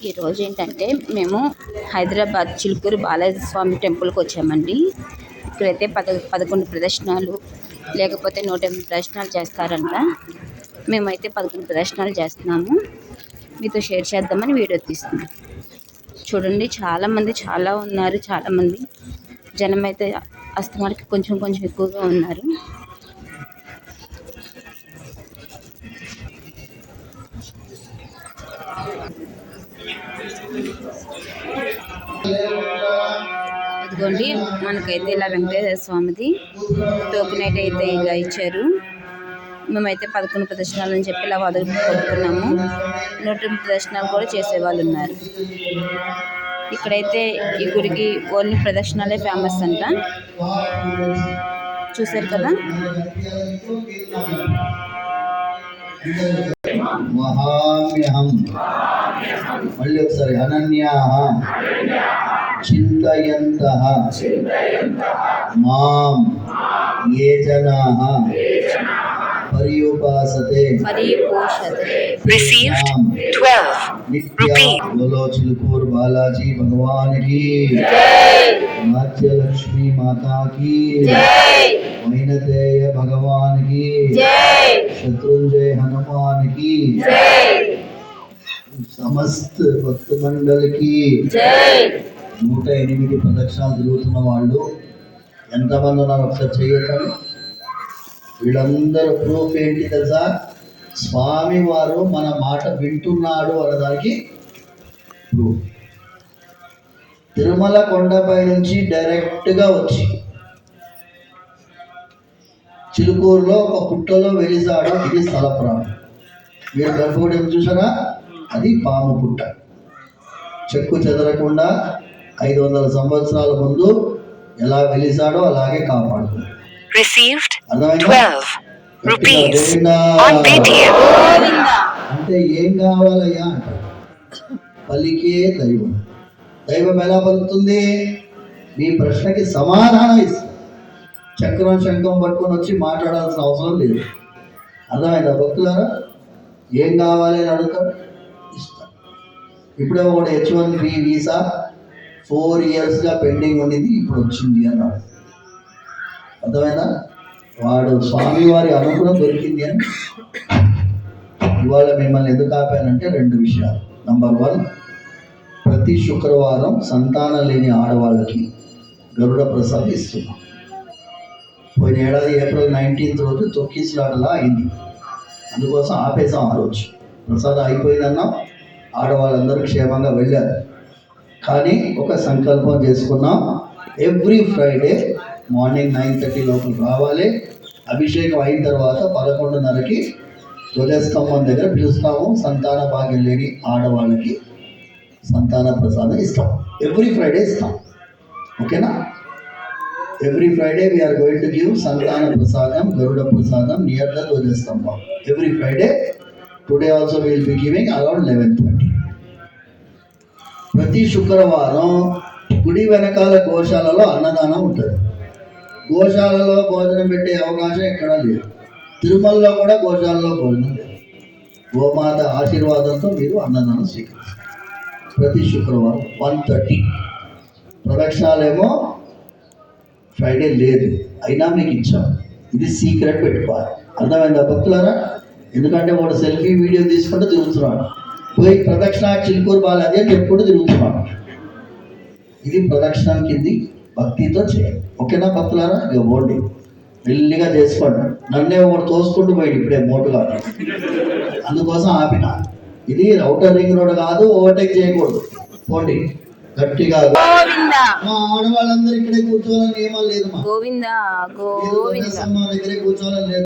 ఈరోజు ఏంటంటే మేము హైదరాబాద్ చిలుకూరు బాలాజీ స్వామి టెంపుల్కి వచ్చామండి. ఇక్కడైతే 11 ప్రదర్శనలు లేకపోతే 108 ప్రదర్శనలు చేస్తారంట. మేమైతే 11 ప్రదర్శనలు చేస్తున్నాము. మీతో షేర్ చేద్దామని వీడియో తీస్తున్నాం. చూడండి, చాలా ఉన్నారు. చాలామంది జనం అయితే అస్తమానికి కొంచెం ఎక్కువగా ఉన్నారు. ఇదిగోండి, మనకైతే ఇలా వెంకటేశ్వర స్వామిది టోకెన్ అయితే ఇలా ఇచ్చారు. మేమైతే 11 ప్రదర్శనలు అని చెప్పి ఇలా కొట్టుకున్నాము. 108 ప్రదర్శనలు కూడా చేసేవాళ్ళు ఉన్నారు. ఇక్కడైతే ఈ గుడికి ఓన్లీ ప్రదర్శనలే ఫేమస్ అంట. చూసారు కదా. మహామ్యహం మళ్ళీ ఒకసారి అనన్యాః చింతయంతః మాం ఏ జనాః పర్యుపాసతే received 12 rupees. बोलो चिलकूर बालाजी भगवान की नाट्य लक्ष्मी माता की वैनतेय भगवान की शत्रुंजय हनुमान की समस्त भक्त मंडल की 108 ప్రదక్షిణాలు తిరుగుతున్న వాళ్ళు ఎంతమంది ఉన్నారు ఒకసారి చేయకండి. వీళ్ళందరూ ప్రూఫ్ ఏంటి తెలుసా? స్వామి వారు మన మాట వింటున్నాడు అన్నదానికి ప్రూఫ్. తిరుమల కొండపై నుంచి డైరెక్ట్గా వచ్చి చిలుకూరులో ఒక పుట్టలో వెలిసాడు. ఇది స్థల ప్రాణం. మీరు గర్భగుడి చూసారా? అది పాము పుట్ట. చెక్కు చెదరకుండా 500 సంవత్సరాల ముందు ఎలా వెలిసాడో అలాగే కాపాడుతుంది. Received 12 rupees on Paytm. అంటే ఏం కావాలయ్యా అంటారు. పలికే దైవం. దైవం ఎలా పలుకుతుంది? మీ ప్రశ్నకి సమాధానం ఇస్తుంది. చక్రం శంఖం పట్టుకొని వచ్చి మాట్లాడాల్సిన అవసరం లేదు. అర్థమైందా భక్తులారా? ఏం కావాలి అని అడుగుతాడు, ఇస్తాడు. ఇప్పుడే ఒకటి H1B వీసా 4 yearsగా పెండింగ్ ఉండింది, ఇప్పుడు వచ్చింది అన్నాడు. అర్థమైందా? వాడు స్వామివారి అనుగ్రహం దొరికింది అని. ఇవాళ మిమ్మల్ని ఎందుకు ఆపానంటే 2 విషయాలు. నంబర్ 1, ప్రతి శుక్రవారం సంతానం లేని ఆడవాళ్ళకి గరుడ ప్రసాదం ఇస్తున్నాం. పోయిన ఏడాది April 19th రోజు తొక్కిసలాటలా అయింది. అందుకోసం ఆపేసాం. ఆ రోజు ప్రసాదం అయిపోయిందన్నాం. ఆడవాళ్ళందరూ క్షేమంగా వెళ్ళారు. కానీ ఒక సంకల్పం చేసుకున్నాం. ఎవ్రీ ఫ్రైడే మార్నింగ్ 9:30 లోపల రావాలి. అభిషేకం అయిన తర్వాత 11:30కి ధ్వజస్తంభం దగ్గర పిలుస్తాము. సంతాన భాగ్యం లేని ఆడవాళ్ళకి సంతాన ప్రసాదం ఇస్తాం. ఎవ్రీ ఫ్రైడే ఇస్తాం. ఓకేనా? Every Friday we are going to give సంతాన ప్రసాదం, గరుడ ప్రసాదం నియర్ ద ధ్వజస్తంభం. Every Friday. Today also will be giving around 11:30. ప్రతి శుక్రవారం గుడి వెనకాల గోశాలలో అన్నదానం ఉంటుంది. గోశాలలో భోజనం పెట్టే అవకాశం ఎక్కడా లేదు. తిరుమలలో కూడా గోశాలలో భోజనం లేదు. గోమాత ఆశీర్వాదంతో మీరు అన్నదానం స్వీకరిస్తారు. ప్రతి శుక్రవారం 1:30. ప్రదక్షిణాలేమో ఫ్రైడే లేదు, అయినా మీకు ఇచ్చాం. ఇది సీక్రెట్ పెట్టుకోవాలి. అర్థమైందా భక్తులారా? ఎందుకంటే వాడు సెల్ఫీ వీడియో తీసుకుంటూ తిరుగుతున్నాడు. పోయి ప్రదక్షిణ చిలుకూరు బాలాజీ అని చెప్పుకుంటూ తిరుగుతున్నాడు. ఇది ప్రదక్షిణం కింది భక్తితో చేయాలి. ఓకేనా భక్తులారా? ఇక పోండి, మెల్లిగా చేసుకోండి. నన్నే ఒకటి తోసుకుంటూ పోయింది ఇప్పుడే మోటుగా. అందుకోసం ఆపిన. ఇది ఔటర్ రింగ్ రోడ్ కాదు, ఓవర్టేక్ చేయకూడదు. పోండి గట్టిగా. మా ఆడవాళ్ళందరూ ఇక్కడే కూర్చోవాలని నియమాలు లేదు. మా దగ్గరే కూర్చోవాలని లేదు.